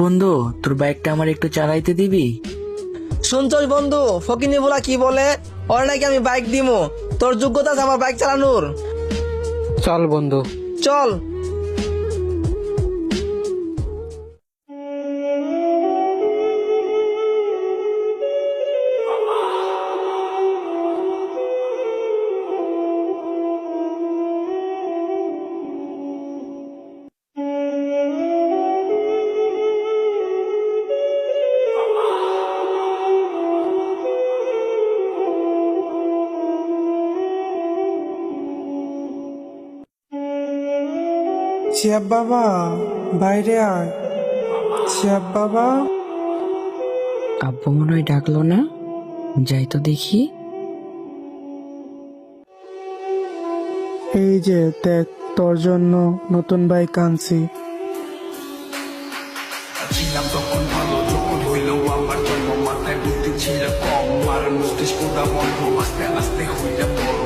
বন্ধু, তোর বাইকটা আমার একটু চালাইতে দিবি? শুনছস বন্ধু, ফকিনি বলা কি বলে? ওর নাকি আমি বাইক দিমু। তোর যোগ্যতা আছে আমার বাইক চালানোর? চল বন্ধু। চল। শিয়াব বাবা, বাইরে আয়। শিয়াব বাবা, আব্বু মনে হয় ডাকলো না, যাই তো দেখি। এই যে দেখ, তোর জন্য নতুন বাইক আনছি। ছিলাম তখন ভালো, যখন হইল আমার জন্ম, মাথায় বুদ্ধি ছিল কম, আর মস্তিষ্কটা বন্ধ, আস্তে আস্তে হইলাম বড়।